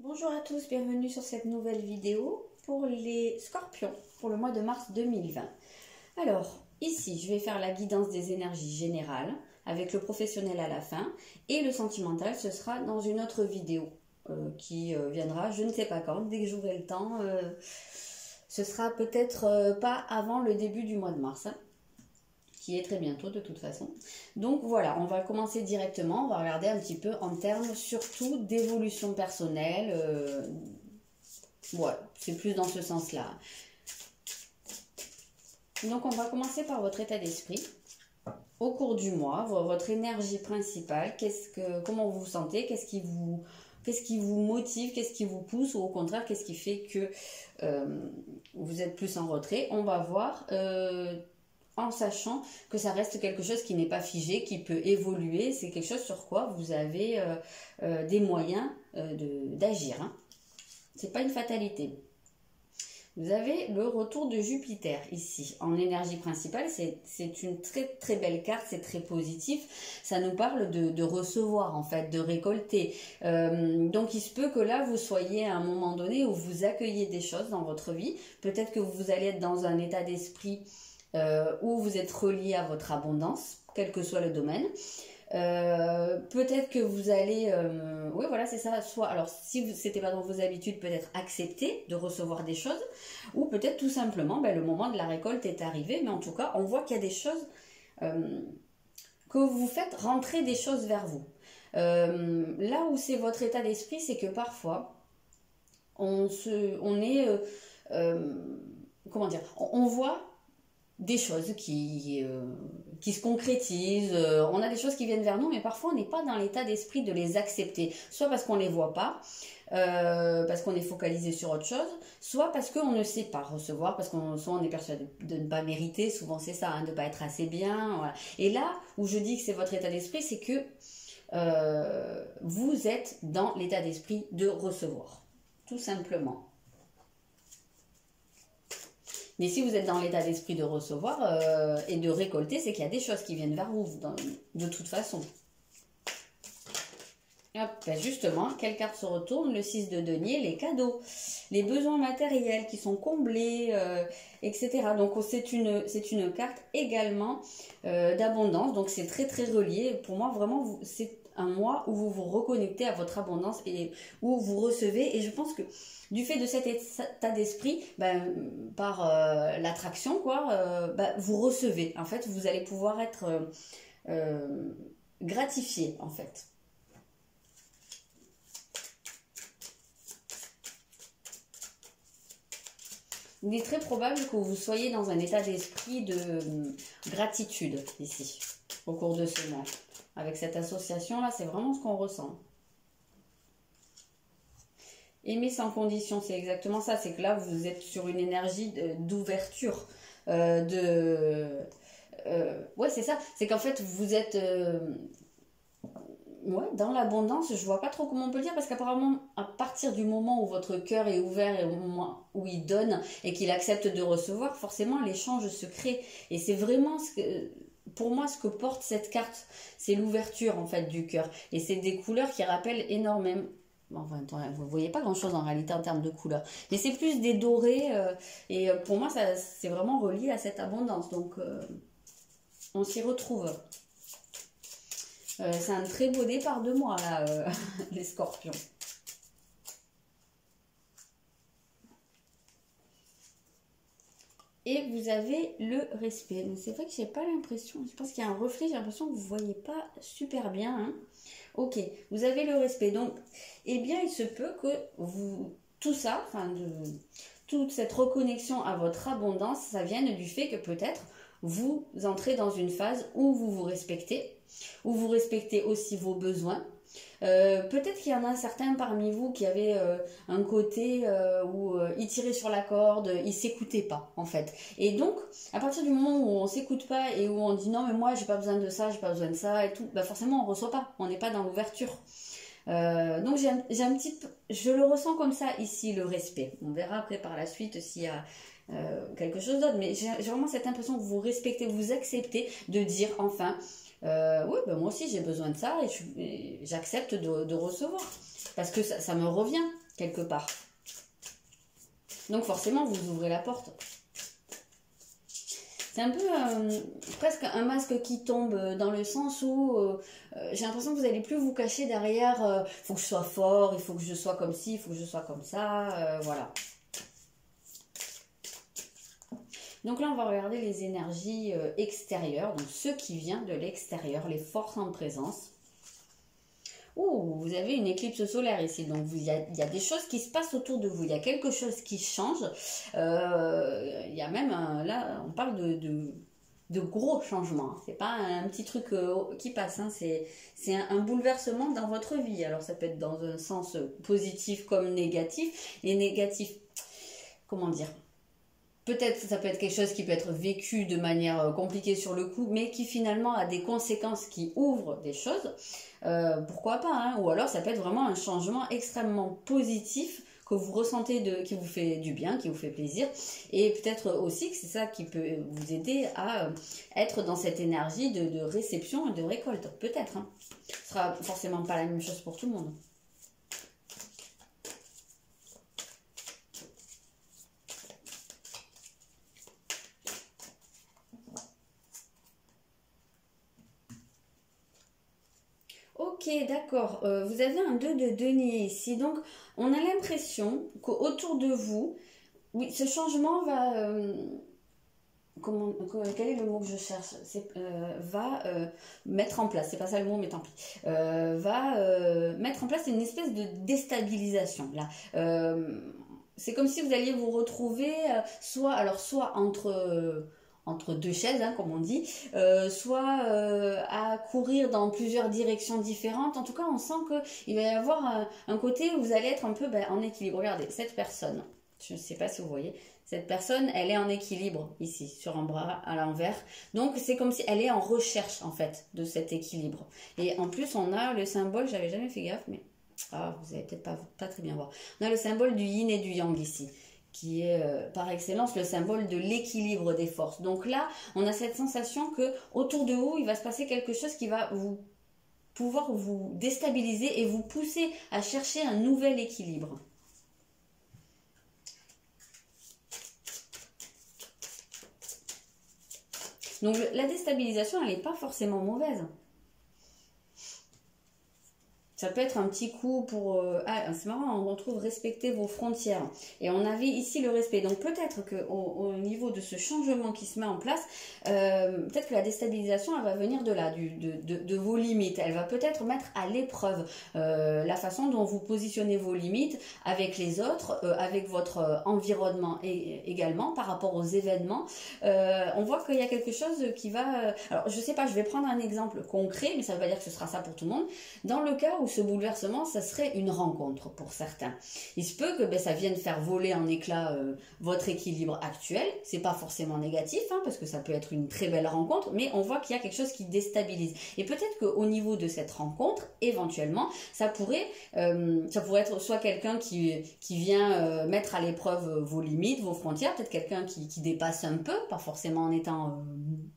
Bonjour à tous, bienvenue sur cette nouvelle vidéo pour les scorpions pour le mois de mars 2020. Alors, ici, je vais faire la guidance des énergies générales avec le professionnel à la fin et le sentimental, ce sera dans une autre vidéo qui viendra, je ne sais pas quand, dès que j'aurai le temps. Ce sera peut-être pas avant le début du mois de mars, hein, qui est très bientôt de toute façon. Donc voilà, on va commencer directement, on va regarder un petit peu en termes surtout d'évolution personnelle. Voilà, c'est plus dans ce sens-là. Donc on va commencer par votre état d'esprit. Au cours du mois, votre énergie principale, comment vous vous sentez, qu'est-ce qui vous motive, qu'est-ce qui vous pousse, ou au contraire, qu'est-ce qui fait que vous êtes plus en retrait. On va voir en sachant que ça reste quelque chose qui n'est pas figé, qui peut évoluer. C'est quelque chose sur quoi vous avez des moyens d'agir. Hein. C'est pas une fatalité. Vous avez le retour de Jupiter ici, en énergie principale. C'est une très très belle carte, c'est très positif. Ça nous parle de recevoir, en fait, de récolter. Donc il se peut que là, vous soyez à un moment donné où vous accueillez des choses dans votre vie. Peut-être que vous allez être dans un état d'esprit où vous êtes relié à votre abondance, quel que soit le domaine. Peut-être que vous allez, oui voilà c'est ça, soit alors si c'était pas dans vos habitudes, peut-être accepter de recevoir des choses, ou peut-être tout simplement le moment de la récolte est arrivé, mais en tout cas on voit qu'il y a des choses que vous faites rentrer des choses vers vous. Là où c'est votre état d'esprit, c'est que parfois on voit des choses qui se concrétisent, on a des choses qui viennent vers nous, mais parfois on n'est pas dans l'état d'esprit de les accepter, soit parce qu'on ne les voit pas, parce qu'on est focalisé sur autre chose, soit parce qu'on ne sait pas recevoir, parce qu'on soit on est persuadé de ne pas mériter, souvent c'est ça, hein, de ne pas être assez bien, voilà. Et là où je dis que c'est votre état d'esprit, c'est que vous êtes dans l'état d'esprit de recevoir, tout simplement. Mais si vous êtes dans l'état d'esprit de recevoir et de récolter, c'est qu'il y a des choses qui viennent vers vous, de toute façon. Hop, justement, quelle carte se retourne? Le 6 de denier, les cadeaux, les besoins matériels qui sont comblés, etc. Donc c'est une carte également d'abondance, donc c'est très très relié. Pour moi, vraiment, c'est un mois où vous vous reconnectez à votre abondance et où vous recevez. Et je pense que du fait de cet état d'esprit, par l'attraction, vous recevez. En fait, vous allez pouvoir être gratifié, en fait. Il est très probable que vous soyez dans un état d'esprit de gratitude ici, au cours de ce mois. Avec cette association-là, c'est vraiment ce qu'on ressent. Aimer sans condition, c'est exactement ça. C'est que là, vous êtes sur une énergie d'ouverture. Ouais, c'est ça. C'est qu'en fait, vous êtes dans l'abondance. Je vois pas trop comment on peut le dire, parce qu'apparemment, à partir du moment où votre cœur est ouvert et au moment où il donne et qu'il accepte de recevoir, forcément, l'échange se crée. Et c'est vraiment pour moi, ce que porte cette carte, c'est l'ouverture en fait du cœur. Et c'est des couleurs qui rappellent énormément. Enfin, vous ne voyez pas grand chose en réalité en termes de couleurs, mais c'est plus des dorés et pour moi c'est vraiment relié à cette abondance, donc on s'y retrouve. C'est un très beau départ de mois là, les scorpions. Et vous avez le respect. Donc c'est vrai que j'ai pas l'impression, je pense qu'il y a un reflet, j'ai l'impression que vous ne voyez pas super bien. Hein. Ok, vous avez le respect. Donc, eh bien, il se peut que toute cette reconnexion à votre abondance, ça vienne du fait que peut-être vous entrez dans une phase où vous vous respectez aussi vos besoins. Peut-être qu'il y en a certains parmi vous qui avaient un côté où ils tiraient sur la corde, ils s'écoutaient pas en fait. Et donc, à partir du moment où on s'écoute pas et où on dit non mais moi j'ai pas besoin de ça, j'ai pas besoin de ça et tout, forcément on reçoit pas, on n'est pas dans l'ouverture. Donc je le ressens comme ça ici, le respect. On verra après par la suite s'il y a quelque chose d'autre, mais j'ai vraiment cette impression que vous respectez, vous acceptez de dire enfin oui, moi aussi j'ai besoin de ça et j'accepte de recevoir parce que ça me revient quelque part. Donc forcément, vous ouvrez la porte. C'est un peu presque un masque qui tombe dans le sens où j'ai l'impression que vous n'allez plus vous cacher derrière il faut que je sois fort, il faut que je sois comme ci, il faut que je sois comme ça, voilà. Donc là, on va regarder les énergies extérieures, donc ce qui vient de l'extérieur, les forces en présence. Ouh, vous avez une éclipse solaire ici, donc il y a des choses qui se passent autour de vous, il y a quelque chose qui change, il y a même, là, on parle de gros changements, c'est pas un petit truc qui passe, hein. C'est un bouleversement dans votre vie, alors ça peut être dans un sens positif comme négatif, et négatif, comment dire, peut-être ça peut être quelque chose qui peut être vécu de manière compliquée sur le coup, mais qui finalement a des conséquences qui ouvrent des choses. Pourquoi pas, hein, ou alors ça peut être vraiment un changement extrêmement positif que vous ressentez, qui vous fait du bien, qui vous fait plaisir. Et peut-être aussi que c'est ça qui peut vous aider à être dans cette énergie de réception et de récolte. Peut-être, hein. Ce sera forcément pas la même chose pour tout le monde. Ok, d'accord. Vous avez un 2 de denier ici. Donc, on a l'impression qu'autour de vous, oui, ce changement va... quel est le mot que je cherche? Va mettre en place, c'est pas ça le mot, mais tant pis. Va mettre en place une espèce de déstabilisation, là. C'est comme si vous alliez vous retrouver soit entre deux chaises, hein, comme on dit, soit à courir dans plusieurs directions différentes. En tout cas, on sent qu'il va y avoir un côté où vous allez être un peu en équilibre. Regardez, cette personne, je ne sais pas si vous voyez, cette personne, elle est en équilibre ici, sur un bras à l'envers. Donc, c'est comme si elle est en recherche, en fait, de cet équilibre. Et en plus, on a le symbole, j'avais jamais fait gaffe, mais vous allez peut-être pas très bien voir. On a le symbole du yin et du yang ici, qui est par excellence le symbole de l'équilibre des forces. Donc là, on a cette sensation que autour de vous, il va se passer quelque chose qui va pouvoir vous déstabiliser et vous pousser à chercher un nouvel équilibre. Donc la déstabilisation, elle n'est pas forcément mauvaise. Ça peut être un petit coup pour... c'est marrant, on retrouve respecter vos frontières. Et on avait ici le respect. Donc peut-être qu'au niveau de ce changement qui se met en place, peut-être que la déstabilisation, elle va venir de là, de vos limites. Elle va peut-être mettre à l'épreuve la façon dont vous positionnez vos limites avec les autres, avec votre environnement également, par rapport aux événements. On voit qu'il y a quelque chose qui va... alors je sais pas, je vais prendre un exemple concret, mais ça ne veut pas dire que ce sera ça pour tout le monde. Dans le cas où ce bouleversement, ça serait une rencontre pour certains. Il se peut que ça vienne faire voler en éclats votre équilibre actuel. C'est pas forcément négatif, hein, parce que ça peut être une très belle rencontre, mais on voit qu'il y a quelque chose qui déstabilise. Et peut-être qu'au niveau de cette rencontre, éventuellement, ça pourrait être soit quelqu'un qui vient mettre à l'épreuve vos limites, vos frontières, peut-être quelqu'un qui dépasse un peu, pas forcément en étant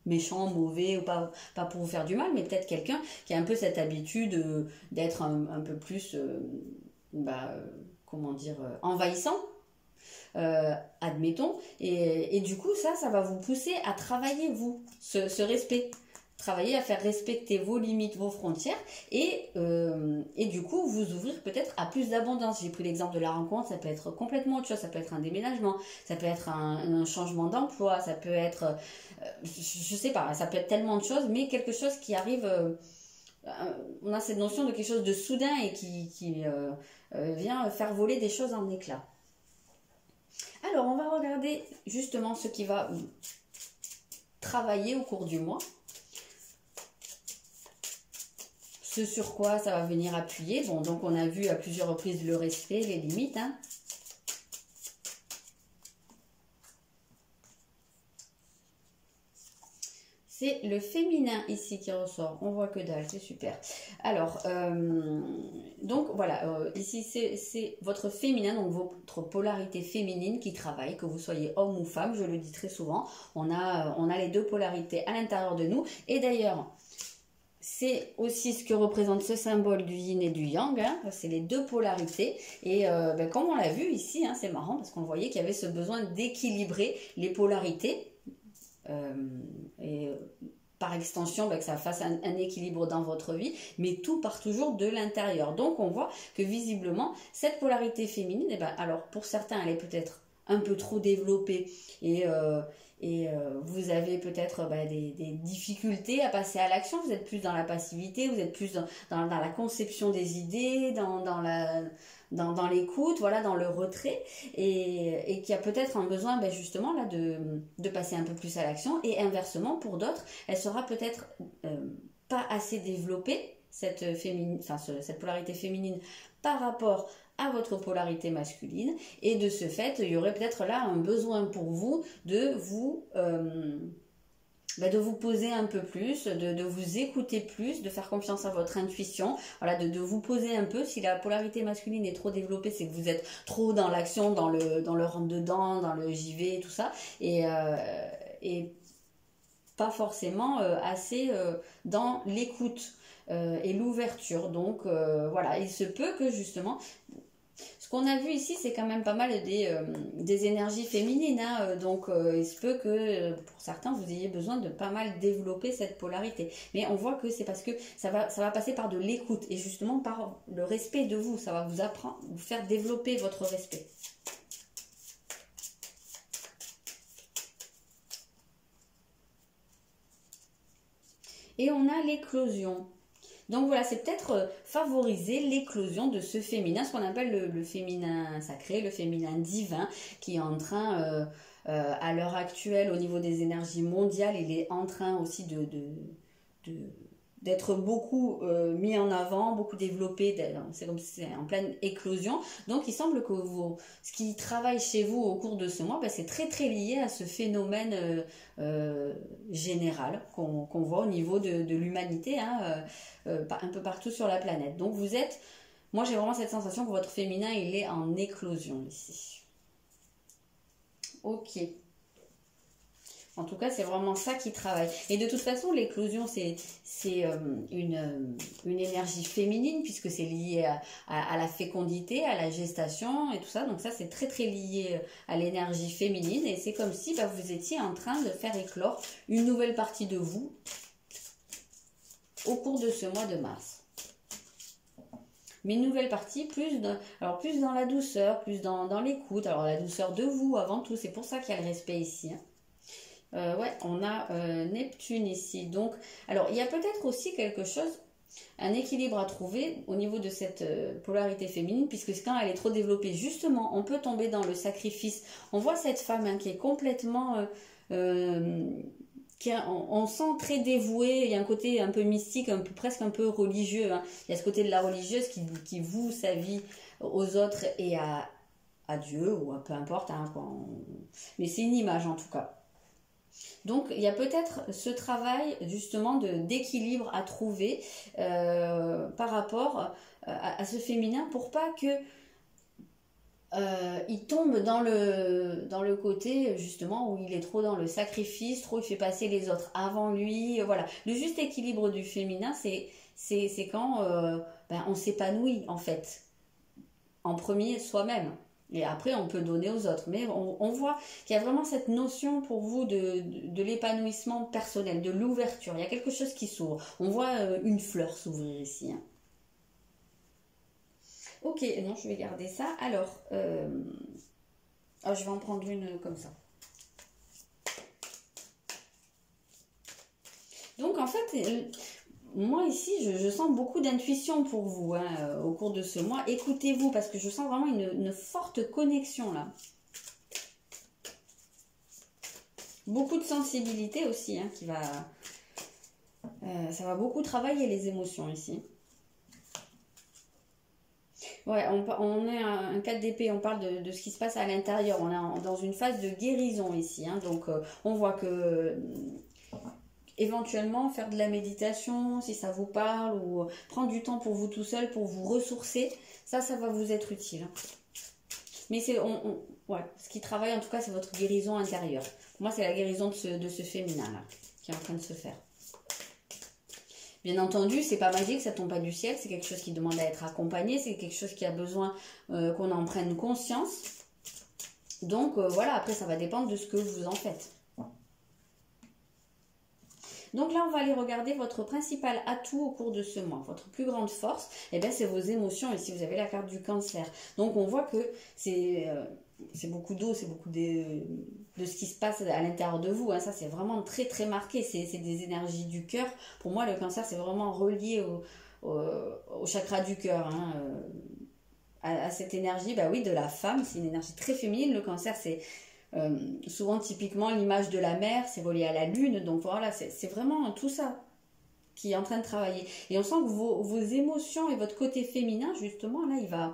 méchant, mauvais, ou pas pour vous faire du mal, mais peut-être quelqu'un qui a un peu cette habitude d'être un peu plus, comment dire, envahissant, admettons, et du coup ça va vous pousser à travailler ce respect, travailler à faire respecter vos limites, vos frontières, et du coup vous ouvrir peut-être à plus d'abondance. J'ai pris l'exemple de la rencontre, ça peut être complètement autre chose, ça peut être un déménagement, ça peut être un changement d'emploi, ça peut être, je sais pas, ça peut être tellement de choses, mais quelque chose qui arrive... on a cette notion de quelque chose de soudain et qui vient faire voler des choses en éclats. Alors, on va regarder justement ce qui va travailler au cours du mois. Ce sur quoi ça va venir appuyer. Bon, donc on a vu à plusieurs reprises le respect, les limites, hein. C'est le féminin ici qui ressort. On voit que dalle, c'est super. Alors, donc voilà, ici c'est votre féminin, donc votre polarité féminine qui travaille, que vous soyez homme ou femme, je le dis très souvent. On a les deux polarités à l'intérieur de nous. Et d'ailleurs, c'est aussi ce que représente ce symbole du yin et du yang, hein. C'est les deux polarités. Et comme on l'a vu ici, hein, c'est marrant parce qu'on voyait qu'il y avait ce besoin d'équilibrer les polarités. Et par extension, que ça fasse un équilibre dans votre vie, mais tout part toujours de l'intérieur. Donc on voit que visiblement, cette polarité féminine, alors pour certains, elle est peut-être un peu trop développée et vous avez peut-être des difficultés à passer à l'action, vous êtes plus dans la passivité, vous êtes plus dans la conception des idées, dans l'écoute, voilà, dans le retrait, et qui a peut-être un besoin justement là de passer un peu plus à l'action, et inversement pour d'autres, elle sera peut-être pas assez développée, cette polarité féminine par rapport à votre polarité masculine, et de ce fait, il y aurait peut-être là un besoin pour vous de vous poser un peu plus, de vous écouter plus, de faire confiance à votre intuition, voilà, de vous poser un peu. Si la polarité masculine est trop développée, c'est que vous êtes trop dans l'action, dans le rentre-dedans, dans le j'y vais, tout ça, et pas forcément assez dans l'écoute et l'ouverture. Donc voilà, il se peut que justement... Ce qu'on a vu ici, c'est quand même pas mal des énergies féminines, hein, donc il se peut que pour certains, vous ayez besoin de pas mal développer cette polarité. Mais on voit que c'est parce que ça va passer par de l'écoute et justement par le respect de vous. Ça va vous faire développer votre respect. Et on a l'éclosion. Donc voilà, c'est peut-être favoriser l'éclosion de ce féminin, ce qu'on appelle le féminin sacré, le féminin divin, qui est en train, à l'heure actuelle, au niveau des énergies mondiales, il est en train aussi d'être beaucoup mis en avant, beaucoup développé, c'est comme si c'est en pleine éclosion. Donc il semble que ce qui travaille chez vous au cours de ce mois, c'est très très lié à ce phénomène général qu'on voit au niveau de l'humanité, hein, un peu partout sur la planète. Donc moi j'ai vraiment cette sensation que votre féminin il est en éclosion ici. Ok. En tout cas, c'est vraiment ça qui travaille. Et de toute façon, l'éclosion, c'est une énergie féminine, puisque c'est lié à la fécondité, à la gestation et tout ça. Donc ça, c'est très très lié à l'énergie féminine. Et c'est comme si vous étiez en train de faire éclore une nouvelle partie de vous au cours de ce mois de mars. Mais une nouvelle partie, plus dans la douceur, plus dans l'écoute. Alors la douceur de vous avant tout, c'est pour ça qu'il y a le respect ici, hein. On a Neptune ici. Donc, alors, il y a peut-être aussi quelque chose, un équilibre à trouver au niveau de cette polarité féminine, puisque quand elle est trop développée, justement, on peut tomber dans le sacrifice. On voit cette femme, hein, qui est complètement... on sent très dévouée, il y a un côté un peu mystique, presque un peu religieux, hein. Il y a ce côté de la religieuse qui voue sa vie aux autres et à Dieu, ou à peu importe, hein, mais c'est une image en tout cas. Donc, il y a peut-être ce travail justement d'équilibre à trouver par rapport à ce féminin, pour pas que il tombe dans le côté justement où il est trop dans le sacrifice, trop il fait passer les autres avant lui. Voilà, le juste équilibre du féminin, c'est quand on s'épanouit en fait, en premier soi-même. Et après, on peut donner aux autres. Mais on voit qu'il y a vraiment cette notion pour vous de l'épanouissement personnel, de l'ouverture. Il y a quelque chose qui s'ouvre. On voit une fleur s'ouvrir ici, hein. Ok, non, je vais garder ça. Alors, je vais en prendre une comme ça. Donc, en fait... Moi ici, je sens beaucoup d'intuition pour vous, hein, au cours de ce mois. Écoutez-vous, parce que je sens vraiment une forte connexion là. Beaucoup de sensibilité aussi, hein, ça va beaucoup travailler les émotions ici. Ouais, on est un 4 d'épée, on parle de ce qui se passe à l'intérieur. On est dans une phase de guérison ici, hein, donc on voit que... éventuellement faire de la méditation si ça vous parle, ou prendre du temps pour vous tout seul, pour vous ressourcer, ça va vous être utile. Mais c'est ce qui travaille en tout cas, c'est votre guérison intérieure. Pour moi, c'est la guérison de ce féminin là qui est en train de se faire. Bien entendu, c'est pas magique, ça tombe pas du ciel, c'est quelque chose qui demande à être accompagné, c'est quelque chose qui a besoin qu'on en prenne conscience. Donc voilà, après ça va dépendre de ce que vous en faites. Donc là, on va aller regarder votre principal atout au cours de ce mois. Votre plus grande force, eh bien, c'est vos émotions. Ici, vous avez la carte du cancer. Donc, on voit que c'est beaucoup d'eau, c'est beaucoup de ce qui se passe à l'intérieur de vous. Hein. Ça, c'est vraiment très, très marqué. C'est des énergies du cœur. Pour moi, le cancer, c'est vraiment relié au chakra du cœur. Hein. À cette énergie, bah oui, de la femme. C'est une énergie très féminine. Le cancer, c'est... souvent typiquement l'image de la mère, c'est relié à la lune, donc voilà, c'est vraiment tout ça qui est en train de travailler. Et on sent que vos émotions et votre côté féminin, justement, là,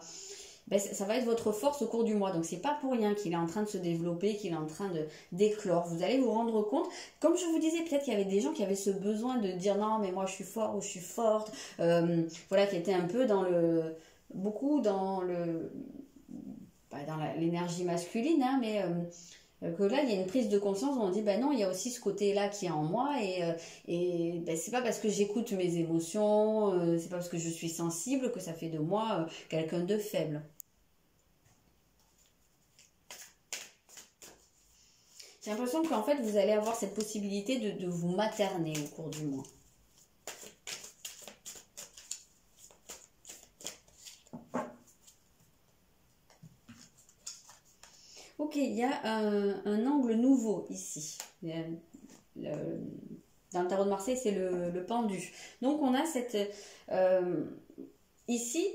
ça va être votre force au cours du mois. Donc c'est pas pour rien qu'il est en train de se développer, qu'il est en train d'éclore. Vous allez vous rendre compte, comme je vous disais, peut-être qu'il y avait des gens qui avaient ce besoin de dire non, mais moi je suis fort ou je suis forte, voilà, qui étaient un peu beaucoup dans l'énergie masculine, hein, mais que là il y a une prise de conscience où on dit ben non, il y a aussi ce côté là qui est en moi et ben, c'est pas parce que j'écoute mes émotions, c'est pas parce que je suis sensible que ça fait de moi quelqu'un de faible. J'ai l'impression qu'en fait vous allez avoir cette possibilité de vous materner au cours du mois. Ok, il y a un angle nouveau ici. Dans le tarot de Marseille, c'est le pendu. Donc, on a cette... ici,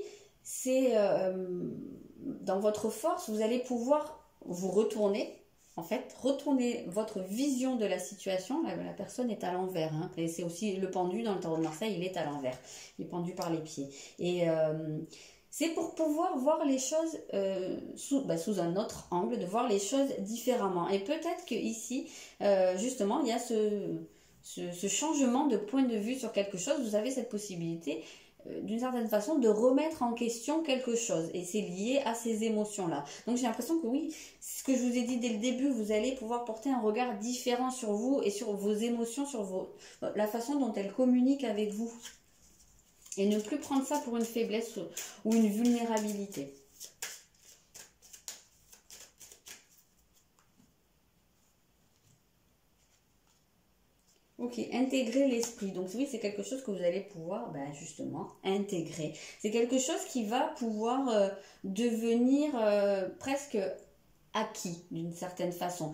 c'est... dans votre force, vous allez pouvoir vous retourner. En fait, retourner votre vision de la situation. La personne est à l'envers. Hein, et c'est aussi le pendu dans le tarot de Marseille, il est à l'envers. Il est pendu par les pieds. Et... c'est pour pouvoir voir les choses sous un autre angle, de voir les choses différemment. Et peut-être qu'ici, justement, il y a ce changement de point de vue sur quelque chose. Vous avez cette possibilité, d'une certaine façon, de remettre en question quelque chose. Et c'est lié à ces émotions-là. Donc j'ai l'impression que oui, ce que je vous ai dit dès le début, vous allez pouvoir porter un regard différent sur vous et sur vos émotions, sur la façon dont elles communiquent avec vous. Et ne plus prendre ça pour une faiblesse ou une vulnérabilité. Ok, intégrer l'esprit. Donc oui, c'est quelque chose que vous allez pouvoir justement intégrer. C'est quelque chose qui va pouvoir devenir presque acquis d'une certaine façon.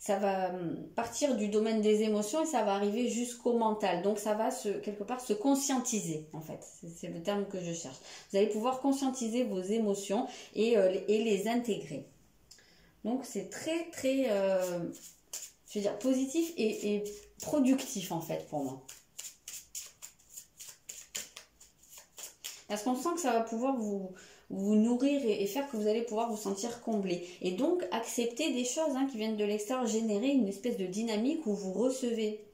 Ça va partir du domaine des émotions et ça va arriver jusqu'au mental. Donc ça va quelque part se conscientiser en fait. C'est le terme que je cherche. Vous allez pouvoir conscientiser vos émotions et les intégrer. Donc c'est très très je veux dire positif et productif en fait pour moi. Parce qu'on sent que ça va pouvoir vous nourrir et faire que vous allez pouvoir vous sentir comblé. Et donc, accepter des choses qui viennent de l'extérieur, générer une espèce de dynamique où vous recevez.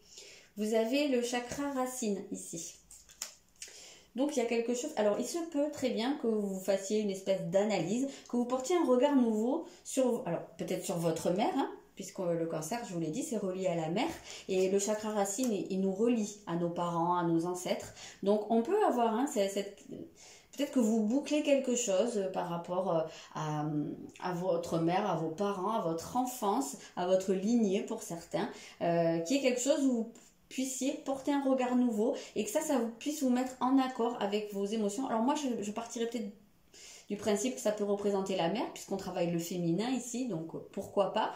Vous avez le chakra racine ici. Donc, il y a quelque chose... Alors, il se peut très bien que vous fassiez une espèce d'analyse, que vous portiez un regard nouveau sur... Alors, peut-être sur votre mère, puisque le cancer, je vous l'ai dit, c'est relié à la mère. Et le chakra racine, il nous relie à nos parents, à nos ancêtres. Donc, on peut avoir peut-être que vous bouclez quelque chose par rapport à votre mère, à vos parents, à votre enfance, à votre lignée pour certains, qui est quelque chose où vous puissiez porter un regard nouveau et que ça puisse vous mettre en accord avec vos émotions. Alors moi, je partirais peut-être du principe que ça peut représenter la mère, puisqu'on travaille le féminin ici, donc pourquoi pas.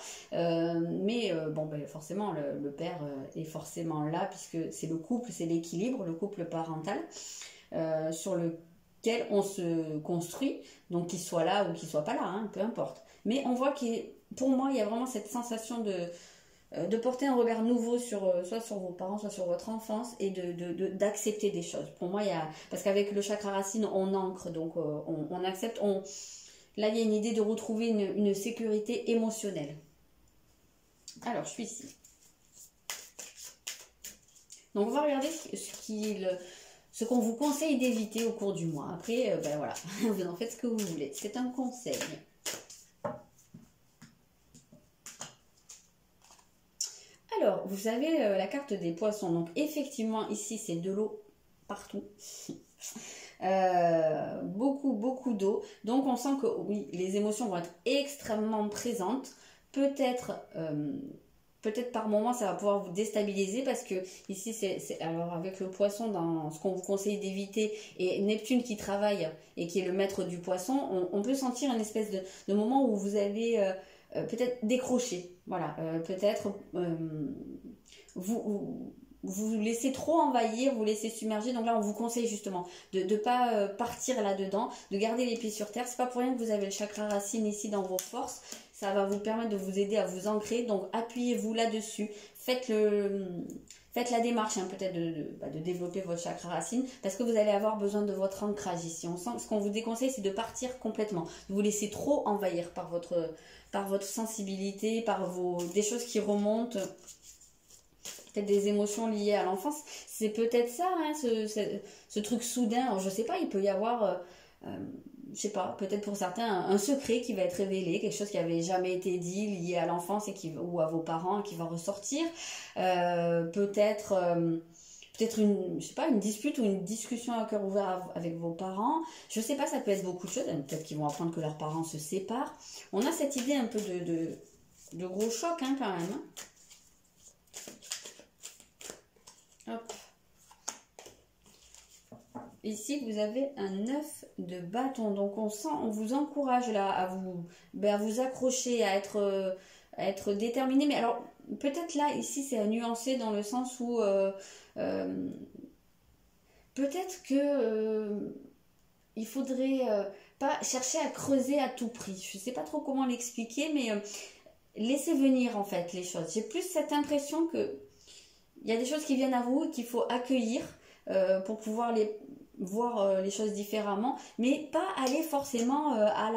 Forcément, le père est forcément là, puisque c'est le couple, c'est l'équilibre, le couple parental, sur lequel on se construit, donc qu'il soit là ou qu'il soit pas là, peu importe. Mais on voit que pour moi, il y a vraiment cette sensation de porter un regard nouveau soit sur vos parents, soit sur votre enfance et d'accepter des choses. Pour moi, parce qu'avec le chakra racine, on ancre, donc on accepte. Là, il y a une idée de retrouver une sécurité émotionnelle. Alors, je suis ici. Donc, on va regarder ce qu'on vous conseille d'éviter au cours du mois. Après, voilà, vous en faites ce que vous voulez. C'est un conseil. Alors, vous avez la carte des poissons. Donc, effectivement, ici, c'est de l'eau partout. Beaucoup d'eau. Donc, on sent que, oui, les émotions vont être extrêmement présentes. Peut-être par moment, ça va pouvoir vous déstabiliser parce que ici, alors avec le poisson, dans ce qu'on vous conseille d'éviter, et Neptune qui travaille et qui est le maître du poisson, on peut sentir une espèce de moment où vous allez peut-être décrocher. Voilà, peut-être vous vous laissez trop envahir, vous laissez submerger. Donc là, on vous conseille justement de ne pas partir là-dedans, de garder les pieds sur terre. C'est pas pour rien que vous avez le chakra racine ici dans vos forces. Ça va vous permettre de vous aider à vous ancrer. Donc, appuyez-vous là-dessus. Faites la démarche peut-être de développer votre chakra racine parce que vous allez avoir besoin de votre ancrage ici. Ce qu'on vous déconseille, c'est de partir complètement. De vous laisser trop envahir par votre sensibilité, des choses qui remontent. Peut-être des émotions liées à l'enfance. C'est peut-être ça, ce truc soudain. Alors, je sais pas, il peut y avoir... je sais pas, peut-être pour certains, un secret qui va être révélé, quelque chose qui avait jamais été dit, lié à l'enfance ou à vos parents, qui va ressortir. Peut-être une, je sais pas, une dispute ou une discussion à cœur ouvert avec vos parents. Je sais pas, ça peut être beaucoup de choses. Peut-être qu'ils vont apprendre que leurs parents se séparent. On a cette idée un peu de gros choc quand même. Hop. Ici, vous avez un 9 de bâton. Donc, on vous encourage là à vous accrocher, à être déterminé. Mais alors, peut-être là, ici, c'est à nuancer dans le sens où peut-être que il faudrait pas chercher à creuser à tout prix. Je ne sais pas trop comment l'expliquer, mais laissez venir en fait les choses. J'ai plus cette impression que il y a des choses qui viennent à vous et qu'il faut accueillir pour pouvoir voir les choses différemment, mais pas aller forcément à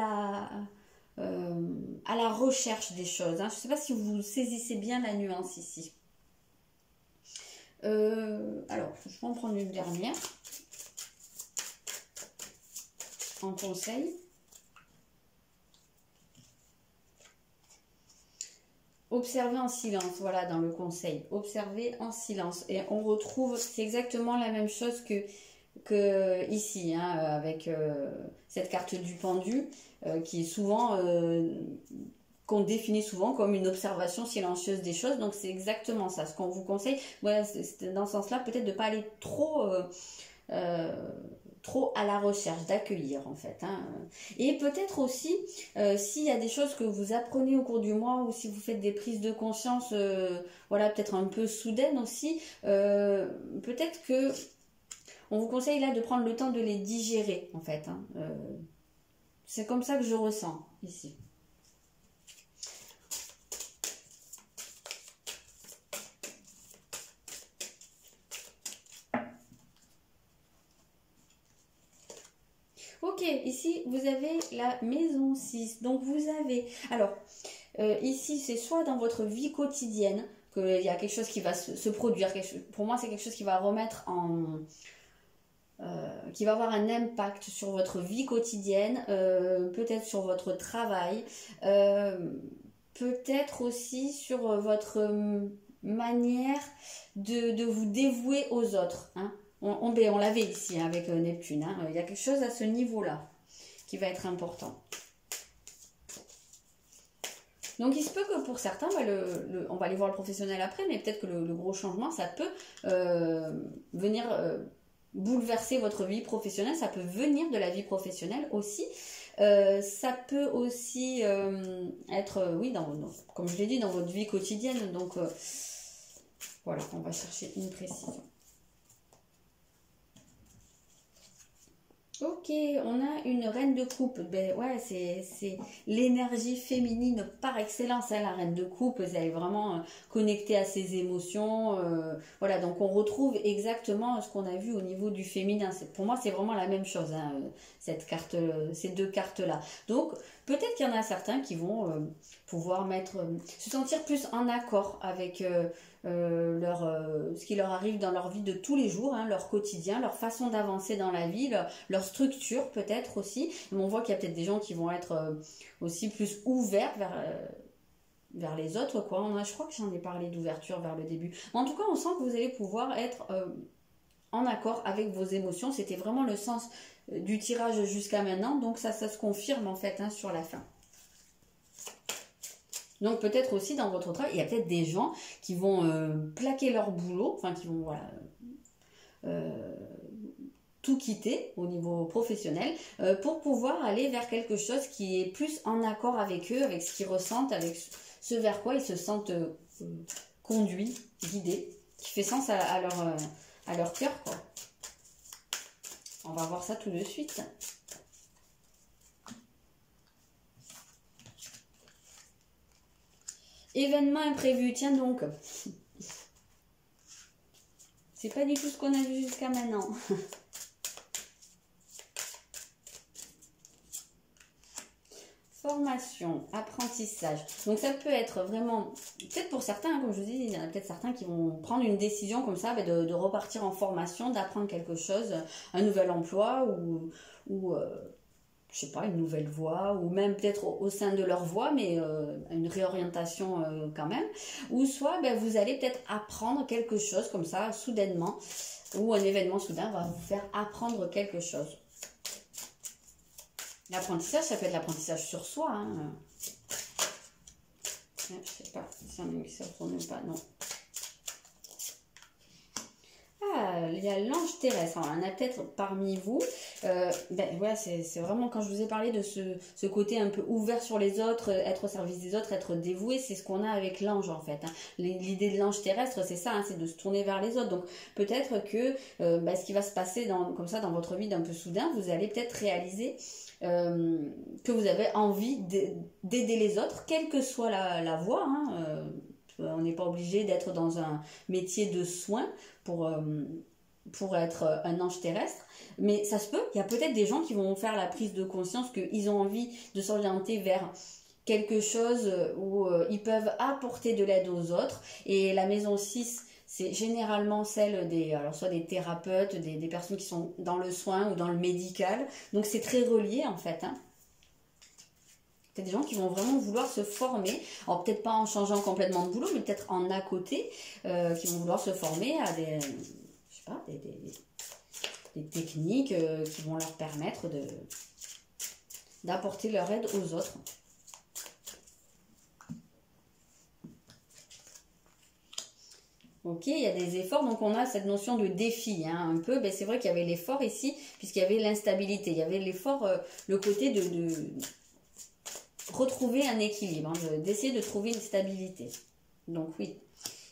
la recherche des choses. Je ne sais pas si vous saisissez bien la nuance ici. Alors, je vais en prendre une dernière en conseil. Observez en silence, voilà, dans le conseil. Observez en silence. Et on retrouve, c'est exactement la même chose que ici, avec cette carte du pendu, qui est souvent, qu'on définit souvent comme une observation silencieuse des choses. Donc c'est exactement ça, ce qu'on vous conseille. Voilà, c'est dans ce sens-là, peut-être de ne pas aller trop à la recherche, d'accueillir en fait. Et peut-être aussi, s'il y a des choses que vous apprenez au cours du mois ou si vous faites des prises de conscience, voilà, peut-être un peu soudaines aussi, peut-être que on vous conseille là de prendre le temps de les digérer en fait. C'est comme ça que je ressens ici. Ok, ici vous avez la maison 6. Donc vous avez... Alors, ici c'est soit dans votre vie quotidienne qu'il y a quelque chose qui va se produire. Pour moi c'est quelque chose qui va remettre en... qui va avoir un impact sur votre vie quotidienne, peut-être sur votre travail, peut-être aussi sur votre manière de vous dévouer aux autres. On l'avait ici avec Neptune. Il y a quelque chose à ce niveau-là qui va être important. Donc il se peut que pour certains, on va aller voir le professionnel après, mais peut-être que le gros changement, ça peut venir bouleverser votre vie professionnelle. Ça peut venir de la vie professionnelle aussi. Ça peut aussi être, oui, comme je l'ai dit, dans votre vie quotidienne. Donc voilà, on va chercher une précision. Ok, on a une reine de coupe. Ben ouais, c'est l'énergie féminine par excellence, la reine de coupe. Elle est vraiment connectée à ses émotions. Voilà, donc on retrouve exactement ce qu'on a vu au niveau du féminin. Pour moi, c'est vraiment la même chose, cette carte, ces deux cartes-là. Donc, peut-être qu'il y en a certains qui vont pouvoir se sentir plus en accord avec ce qui leur arrive dans leur vie de tous les jours, leur quotidien, leur façon d'avancer dans la vie, leur structure peut-être aussi. Mais on voit qu'il y a peut-être des gens qui vont être aussi plus ouverts vers les autres, quoi. Je crois que j'en ai parlé d'ouverture vers le début. Mais en tout cas, on sent que vous allez pouvoir être en accord avec vos émotions. C'était vraiment le sens du tirage jusqu'à maintenant. Donc ça se confirme en fait, hein, sur la fin. Donc peut-être aussi dans votre travail, il y a peut-être des gens qui vont plaquer leur boulot, enfin qui vont voilà, tout quitter au niveau professionnel pour pouvoir aller vers quelque chose qui est plus en accord avec eux, avec ce qu'ils ressentent, avec ce vers quoi ils se sentent conduits, guidés, qui fait sens à leur cœur, quoi. On va voir ça tout de suite. Événement imprévu, tiens donc. C'est pas du tout ce qu'on a vu jusqu'à maintenant. Formation, apprentissage. Donc ça peut être vraiment, peut-être pour certains, comme je vous dis, il y en a peut-être certains qui vont prendre une décision comme ça, de repartir en formation, d'apprendre quelque chose, un nouvel emploi ou je sais pas, une nouvelle voie, ou même peut-être au sein de leur voie, mais une réorientation quand même. Ou soit vous allez peut-être apprendre quelque chose comme ça, soudainement, ou un événement soudain va vous faire apprendre quelque chose. L'apprentissage, ça peut être l'apprentissage sur soi. Hein. Je sais pas si on a mis ça ou pas, non. Ah, il y a l'ange terrestre. Alors, il y en a peut-être parmi vous. Voilà, c'est vraiment quand je vous ai parlé de ce côté un peu ouvert sur les autres, être au service des autres, être dévoué, c'est ce qu'on a avec l'ange en fait. Hein. L'idée de l'ange terrestre, c'est ça, hein, c'est de se tourner vers les autres. Donc peut-être que ce qui va se passer comme ça dans votre vie d'un peu soudain, vous allez peut-être réaliser que vous avez envie d'aider les autres, quelle que soit la voie. Hein, on n'est pas obligé d'être dans un métier de soins pour être un ange terrestre, mais ça se peut. Il y a peut-être des gens qui vont faire la prise de conscience qu'ils ont envie de s'orienter vers quelque chose où ils peuvent apporter de l'aide aux autres. Et la maison 6, c'est généralement celle soit des thérapeutes, des personnes qui sont dans le soin ou dans le médical. Donc c'est très relié en fait. Hein. C'est des gens qui vont vraiment vouloir se former, alors peut-être pas en changeant complètement de boulot, mais peut-être en à côté, qui vont vouloir se former à des techniques qui vont leur permettre d'apporter leur aide aux autres. Ok, il y a des efforts, donc on a cette notion de défi, hein, un peu. C'est vrai qu'il y avait l'effort ici, puisqu'il y avait l'instabilité. Il y avait l'effort, le côté de retrouver un équilibre, hein, d'essayer de trouver une stabilité. Donc oui,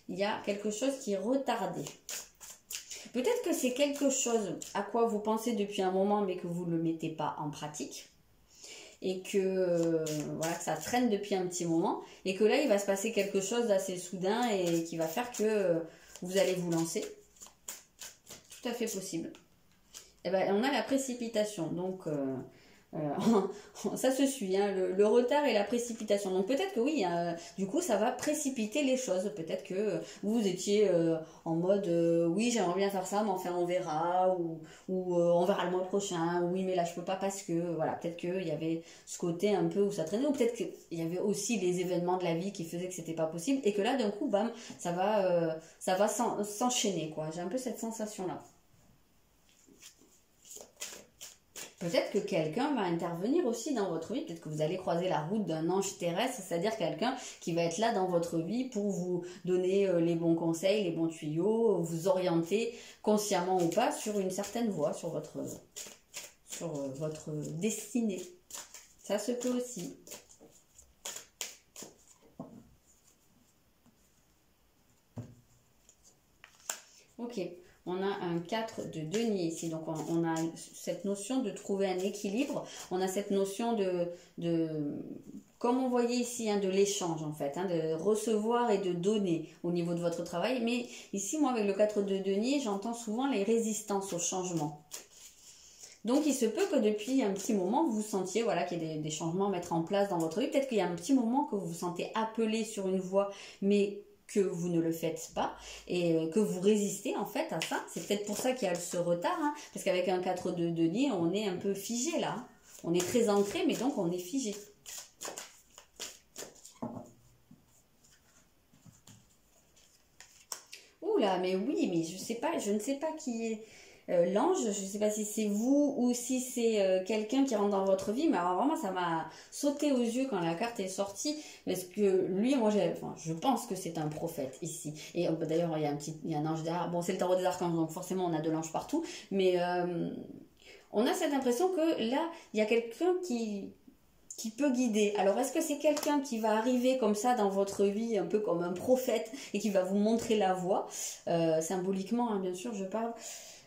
il y a quelque chose qui est retardé. Peut-être que c'est quelque chose à quoi vous pensez depuis un moment, mais que vous ne le mettez pas en pratique. Et que, voilà, que ça traîne depuis un petit moment. Et que là, il va se passer quelque chose d'assez soudain et qui va faire que vous allez vous lancer. Tout à fait possible. Et on a la précipitation. Donc, ça se suit, hein, le retard et la précipitation. Donc peut-être que oui, du coup ça va précipiter les choses. Peut-être que vous étiez en mode oui, j'aimerais bien faire ça, mais enfin on verra, ou on verra le mois prochain, oui mais là je peux pas parce que, voilà, peut-être qu'il y avait ce côté un peu où ça traînait, ou peut-être qu'il y avait aussi les événements de la vie qui faisaient que c'était pas possible, et que là d'un coup, bam, ça va s'enchaîner, quoi. J'ai un peu cette sensation là. Peut-être que quelqu'un va intervenir aussi dans votre vie, peut-être que vous allez croiser la route d'un ange terrestre, c'est-à-dire quelqu'un qui va être là dans votre vie pour vous donner les bons conseils, les bons tuyaux, vous orienter consciemment ou pas sur une certaine voie, sur votre destinée. Ça se peut aussi. Ok. On a un 4 de denier ici, donc on a cette notion de trouver un équilibre, on a cette notion comme on voyait ici, hein, de l'échange en fait, hein, de recevoir et de donner au niveau de votre travail. Mais ici, moi avec le 4 de denier, j'entends souvent les résistances au changement. Donc il se peut que depuis un petit moment, vous sentiez, voilà, qu'il y ait des changements à mettre en place dans votre vie. Peut-être qu'il y a un petit moment que vous vous sentez appelé sur une voie, mais que vous ne le faites pas et que vous résistez en fait à ça. C'est peut-être pour ça qu'il y a ce retard, hein, parce qu'avec un 4 de denier, on est un peu figé là. On est très ancré, mais donc on est figé. là, mais oui, mais je sais pas, je ne sais pas qui est l'ange, je ne sais pas si c'est vous ou si c'est quelqu'un qui rentre dans votre vie, mais alors vraiment ça m'a sauté aux yeux quand la carte est sortie, parce que lui, moi enfin, je pense que c'est un prophète ici. Et d'ailleurs, il y a un ange derrière, bon c'est le tarot des archanges, donc forcément on a de l'ange partout, mais on a cette impression que là, il y a quelqu'un qui peut guider. Alors, est-ce que c'est quelqu'un qui va arriver comme ça dans votre vie, un peu comme un prophète, et qui va vous montrer la voie, symboliquement, hein, bien sûr, je parle,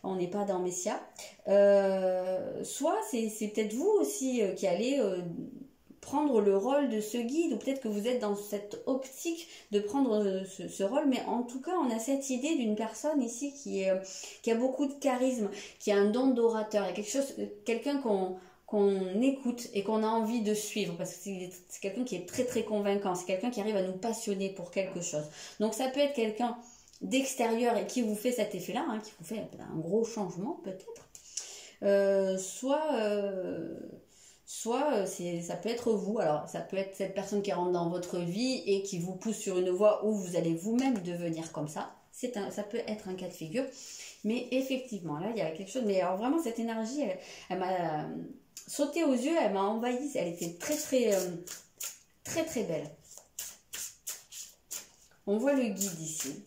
on n'est pas dans Messia. Soit c'est peut-être vous aussi qui allez prendre le rôle de ce guide, ou peut-être que vous êtes dans cette optique de prendre ce rôle, mais en tout cas, on a cette idée d'une personne ici qui a beaucoup de charisme, qui a un don d'orateur, il y a quelqu'un qu'on écoute et qu'on a envie de suivre, parce que c'est quelqu'un qui est très très convaincant, c'est quelqu'un qui arrive à nous passionner pour quelque chose. Donc ça peut être quelqu'un d'extérieur et qui vous fait cet effet-là, hein, qui vous fait un gros changement peut-être, soit ça peut être vous. Alors ça peut être cette personne qui rentre dans votre vie et qui vous pousse sur une voie où vous allez vous-même devenir comme ça. Ça peut être un cas de figure, mais effectivement là il y a quelque chose, mais alors vraiment cette énergie elle m'a sauté aux yeux, elle m'a envahi, elle était très très très très belle. On voit le guide ici.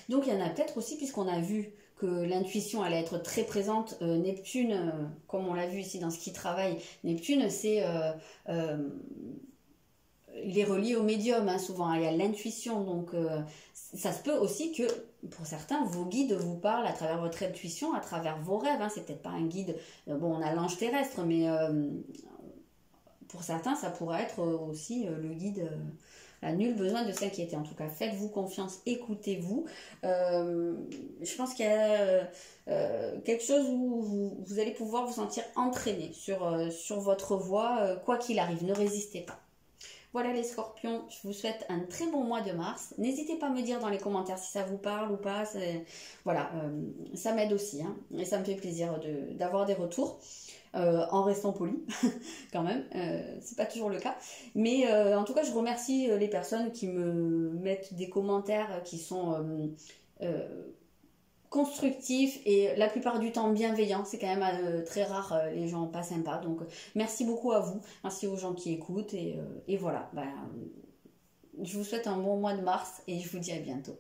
Donc il y en a peut-être aussi, puisqu'on a vu que l'intuition allait être très présente. Neptune, comme on l'a vu ici dans ce qui travaille, Neptune il est relié au médium, hein, souvent, il y a l'intuition, donc ça se peut aussi que, pour certains, vos guides vous parlent à travers votre intuition, à travers vos rêves, hein, c'est peut-être pas un guide, bon, on a l'ange terrestre, mais pour certains, ça pourrait être aussi le guide, nul besoin de s'inquiéter, en tout cas, faites-vous confiance, écoutez-vous, je pense qu'il y a quelque chose où vous allez pouvoir vous sentir entraîné sur votre voie, quoi qu'il arrive, ne résistez pas. Voilà les scorpions, je vous souhaite un très bon mois de mars. N'hésitez pas à me dire dans les commentaires si ça vous parle ou pas. Voilà, ça m'aide aussi, hein, et ça me fait plaisir d'avoir des retours, en restant poli, quand même. C'est pas toujours le cas. Mais en tout cas, je remercie les personnes qui me mettent des commentaires qui sont constructif et la plupart du temps bienveillant. C'est quand même très rare les gens pas sympas. Donc merci beaucoup à vous, merci aux gens qui écoutent et voilà. Je vous souhaite un bon mois de mars et je vous dis à bientôt.